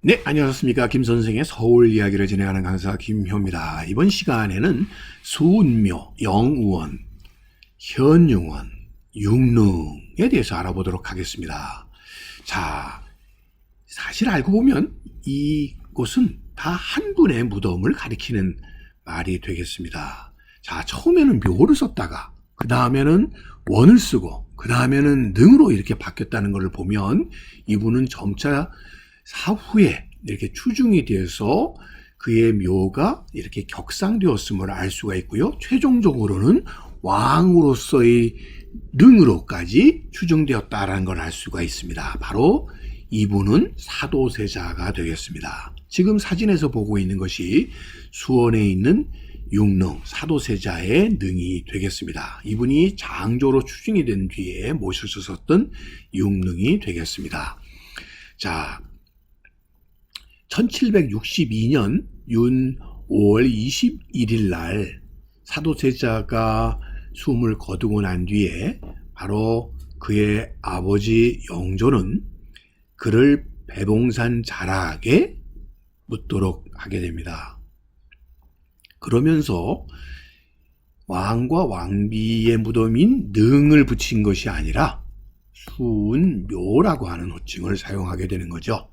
네, 안녕하십니까. 김선생의 서울 이야기를 진행하는 강사 김효입니다. 이번 시간에는 수운묘, 영우원, 현융원, 육릉에 대해서 알아보도록 하겠습니다. 자, 사실 알고 보면 이곳은 다 한 분의 무덤을 가리키는 말이 되겠습니다. 자, 처음에는 묘를 썼다가 그 다음에는 원을 쓰고 그 다음에는 능으로 이렇게 바뀌었다는 것을 보면 이분은 점차 사후에 이렇게 추중이 되어서 그의 묘가 이렇게 격상되었음을 알 수가 있고요. 최종적으로는 왕으로서의 능으로까지 추중되었다라는 걸 알 수가 있습니다. 바로 이분은 사도세자가 되겠습니다. 지금 사진에서 보고 있는 것이 수원에 있는 육릉 사도세자의 능이 되겠습니다. 이분이 장조로 추중이 된 뒤에 모셔졌던 육릉이 되겠습니다. 자, 1762년 윤 5월 21일 날 사도세자가 숨을 거두고 난 뒤에 바로 그의 아버지 영조는 그를 배봉산 자락에 묻도록 하게 됩니다. 그러면서 왕과 왕비의 무덤인 능을 붙인 것이 아니라 수운묘라고 하는 호칭을 사용하게 되는 거죠.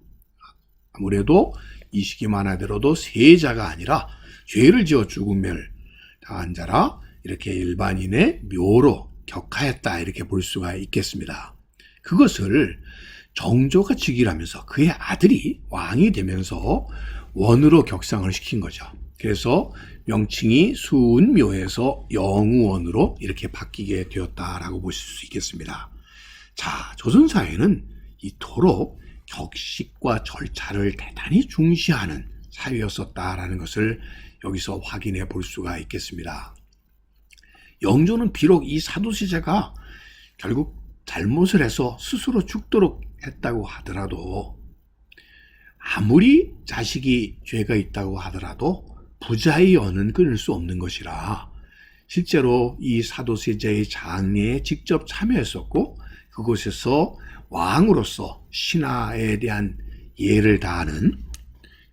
아무래도 이 시기만 하더라도 세자가 아니라 죄를 지어 죽음을 당한 자라 이렇게 일반인의 묘로 격하였다 이렇게 볼 수가 있겠습니다. 그것을 정조가 즉위를 하면서 그의 아들이 왕이 되면서 원으로 격상을 시킨 거죠. 그래서 명칭이 수운묘에서 영우원으로 이렇게 바뀌게 되었다라고 보실 수 있겠습니다. 자, 조선사회는 이토록 격식과 절차를 대단히 중시하는 사회였었다라는 것을 여기서 확인해 볼 수가 있겠습니다. 영조는 비록 이 사도세자가 결국 잘못을 해서 스스로 죽도록 했다고 하더라도 아무리 자식이 죄가 있다고 하더라도 부자의 연은 끊을 수 없는 것이라 실제로 이 사도세자의 장례에 직접 참여했었고 그곳에서 왕으로서 신하에 대한 예를 다하는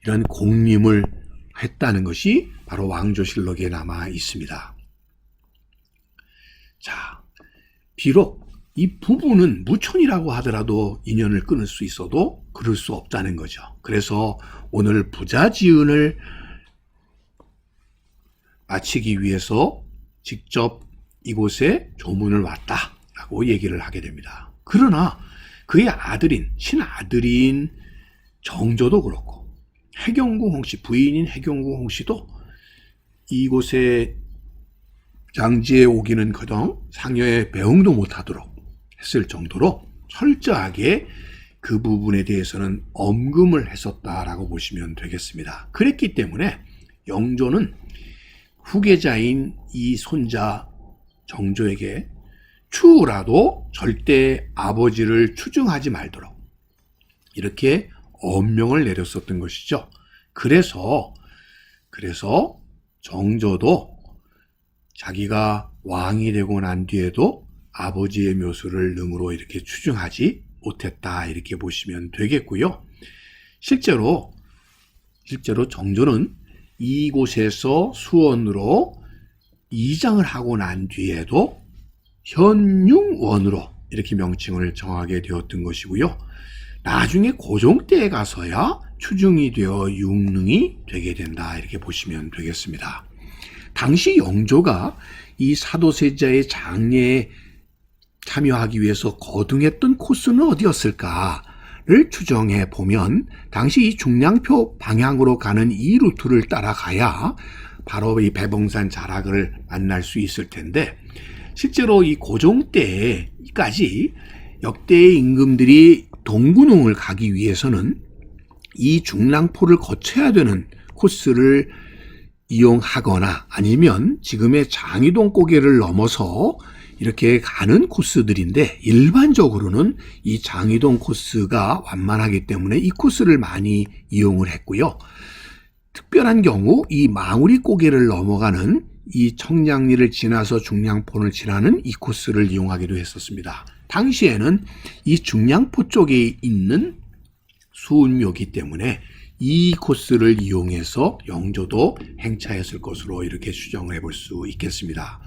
이런 공림을 했다는 것이 바로 왕조실록에 남아 있습니다. 자, 비록 이 부부는 무촌이라고 하더라도 인연을 끊을 수 있어도 그럴 수 없다는 거죠. 그래서 오늘 부자지은을 마치기 위해서 직접 이곳에 조문을 왔다라고 얘기를 하게 됩니다. 그러나 그의 아들인 친아들인 정조도 그렇고 해경궁 홍씨 부인인 해경궁 홍씨도 이곳에 장지에 오기는 커녕 상여의 배웅도 못하도록 했을 정도로 철저하게 그 부분에 대해서는 엄금을 했었다라고 보시면 되겠습니다. 그랬기 때문에 영조는 후계자인 이 손자 정조에게 추후라도 절대 아버지를 추증하지 말도록 이렇게 엄명을 내렸었던 것이죠. 그래서 정조도 자기가 왕이 되고 난 뒤에도 아버지의 묘수를 능으로 이렇게 추증하지 못했다 이렇게 보시면 되겠고요. 실제로 정조는 이곳에서 수원으로 이장을 하고 난 뒤에도 현융원으로 이렇게 명칭을 정하게 되었던 것이고요. 나중에 고종 때에 가서야 추중이 되어 육릉이 되게 된다 이렇게 보시면 되겠습니다. 당시 영조가 이 사도세자의 장례에 참여하기 위해서 거둥했던 코스는 어디였을까를 추정해 보면 당시 이 중량표 방향으로 가는 이 루트를 따라가야 바로 이 배봉산 자락을 만날 수 있을 텐데 실제로 이 고종 때까지 역대의 임금들이 동군흥을 가기 위해서는 이 중랑포를 거쳐야 되는 코스를 이용하거나 아니면 지금의 장이동 고개를 넘어서 이렇게 가는 코스들인데 일반적으로는 이 장이동 코스가 완만하기 때문에 이 코스를 많이 이용을 했고요. 특별한 경우 이 망우리 고개를 넘어가는 이 청량리를 지나서 중량포를 지나는 이 코스를 이용하기도 했었습니다. 당시에는 이 중량포 쪽에 있는 수운묘기 때문에 이 코스를 이용해서 영조도 행차했을 것으로 이렇게 추정해 볼 수 있겠습니다.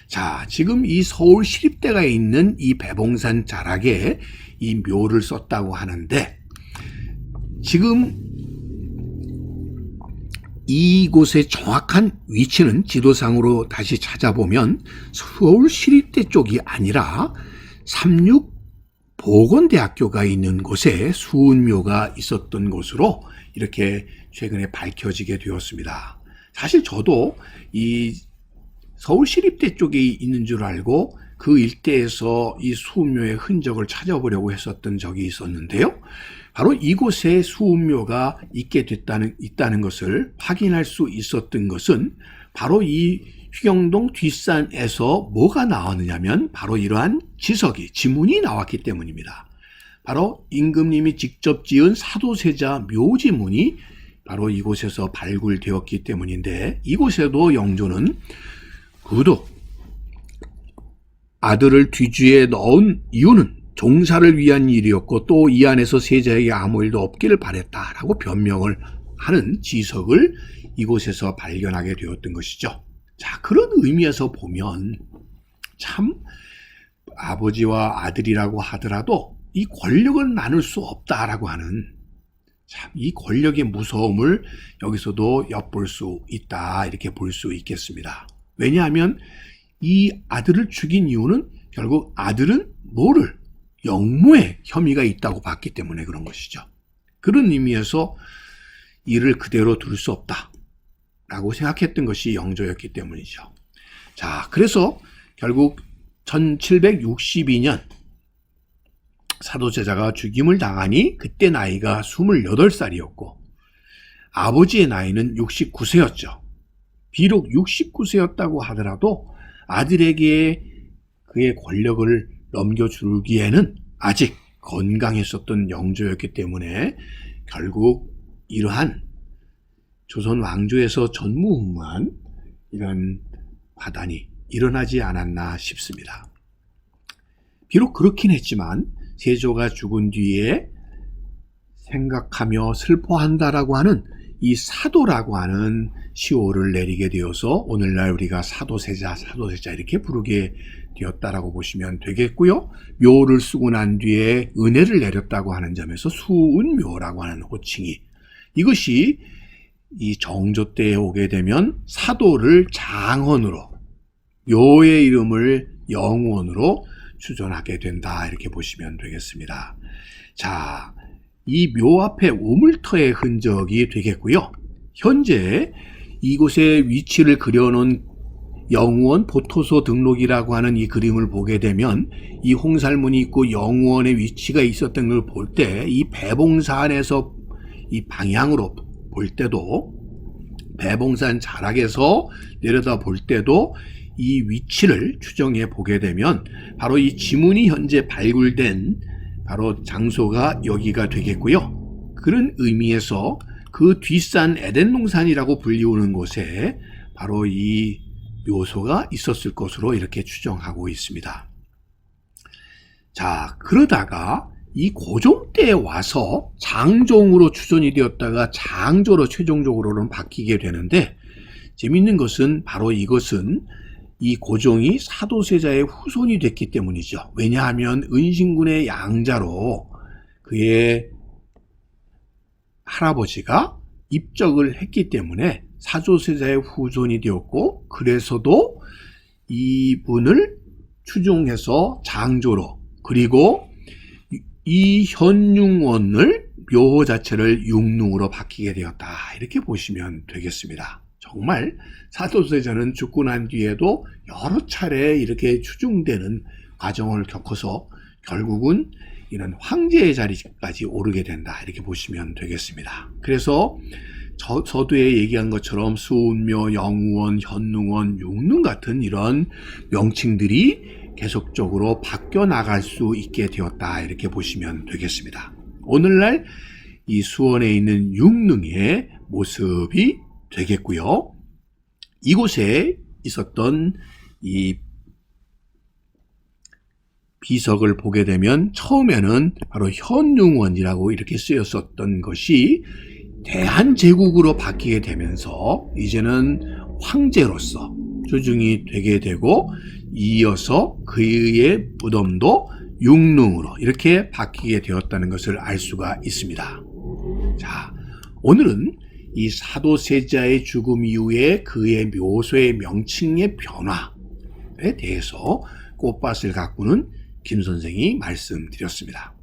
자, 지금 이 서울 시립대가에 있는 이 배봉산 자락에 이 묘를 썼다고 하는데, 지금 이곳의 정확한 위치는 지도상으로 다시 찾아보면 서울 시립대 쪽이 아니라 삼육보건대학교가 있는 곳에 수운묘가 있었던 곳으로 이렇게 최근에 밝혀지게 되었습니다. 사실 저도 이 서울시립대 쪽에 있는 줄 알고 그 일대에서 이 수운묘의 흔적을 찾아보려고 했었던 적이 있었는데요. 바로 이곳에 수운묘가 있다는 것을 확인할 수 있었던 것은 바로 이 휘경동 뒷산에서 뭐가 나왔느냐면 바로 이러한 지문이 나왔기 때문입니다. 바로 임금님이 직접 지은 사도세자 묘지문이 바로 이곳에서 발굴되었기 때문인데, 이곳에도 영조는 그도 아들을 뒤주에 넣은 이유는 종사를 위한 일이었고 또 이 안에서 세자에게 아무 일도 없기를 바랬다라고 변명을 하는 지석을 이곳에서 발견하게 되었던 것이죠. 자, 그런 의미에서 보면 참 아버지와 아들이라고 하더라도 이 권력은 나눌 수 없다라고 하는, 참 이 권력의 무서움을 여기서도 엿볼 수 있다, 이렇게 볼 수 있겠습니다. 왜냐하면 이 아들을 죽인 이유는 결국 아들은 뭐를? 영모의 혐의가 있다고 봤기 때문에 그런 것이죠. 그런 의미에서 이를 그대로 둘 수 없다라고 생각했던 것이 영조였기 때문이죠. 자, 그래서 결국 1762년 사도세자가 죽임을 당하니 그때 나이가 28살이었고 아버지의 나이는 69세였죠. 비록 69세였다고 하더라도 아들에게 그의 권력을 넘겨주기에는 아직 건강했었던 영조였기 때문에 결국 이러한 조선 왕조에서 전무후무한 이런 화단이 일어나지 않았나 싶습니다. 비록 그렇긴 했지만 세조가 죽은 뒤에 생각하며 슬퍼한다라고 하는 이 사도라고 하는 시호를 내리게 되어서 오늘날 우리가 사도세자 이렇게 부르게 되었다라고 보시면 되겠고요. 묘를 쓰고 난 뒤에 은혜를 내렸다고 하는 점에서 수운묘라고 하는 호칭이, 이것이 이 정조 때에 오게 되면 사도를 장헌으로, 묘의 이름을 영원으로 추존하게 된다, 이렇게 보시면 되겠습니다. 자, 이 묘 앞에 우물터의 흔적이 되겠고요. 현재 이곳의 위치를 그려놓은 영우원 보토소 등록이라고 하는 이 그림을 보게 되면 이 홍살문이 있고 영우원의 위치가 있었던 걸 볼 때 이 배봉산에서 이 방향으로 볼 때도, 배봉산 자락에서 내려다 볼 때도 이 위치를 추정해 보게 되면 바로 이 지문이 현재 발굴된 바로 장소가 여기가 되겠고요. 그런 의미에서 그 뒷산 에덴동산이라고 불리우는 곳에 바로 이 묘소가 있었을 것으로 이렇게 추정하고 있습니다. 자, 그러다가 이 고종 때에 와서 장종으로 추존이 되었다가 장조로 최종적으로는 바뀌게 되는데, 재밌는 것은 바로 이것은 이 고종이 사도세자의 후손이 됐기 때문이죠. 왜냐하면 은신군의 양자로 그의 할아버지가 입적을 했기 때문에 사도세자의 후손이 되었고, 그래서도 이분을 추종해서 장조로, 그리고 이 현융원을 묘호 자체를 융릉으로 바뀌게 되었다, 이렇게 보시면 되겠습니다. 정말 사도세자는 죽고 난 뒤에도 여러 차례 이렇게 추중되는 과정을 겪어서 결국은 이런 황제의 자리까지 오르게 된다, 이렇게 보시면 되겠습니다. 그래서 서두에 얘기한 것처럼 수운묘, 영우원, 현능원, 융릉 같은 이런 명칭들이 계속적으로 바뀌어 나갈 수 있게 되었다, 이렇게 보시면 되겠습니다. 오늘날 이 수원에 있는 융릉의 모습이 되겠고요. 이곳에 있었던 이 비석을 보게 되면 처음에는 바로 현웅원이라고 이렇게 쓰였었던 것이 대한제국으로 바뀌게 되면서 이제는 황제로서 추중이 되게 되고 이어서 그의 무덤도 융릉으로 이렇게 바뀌게 되었다는 것을 알 수가 있습니다. 자, 오늘은 이 사도세자의 죽음 이후에 그의 묘소의 명칭의 변화에 대해서 꽃밭을 가꾸는 김 선생이 말씀드렸습니다.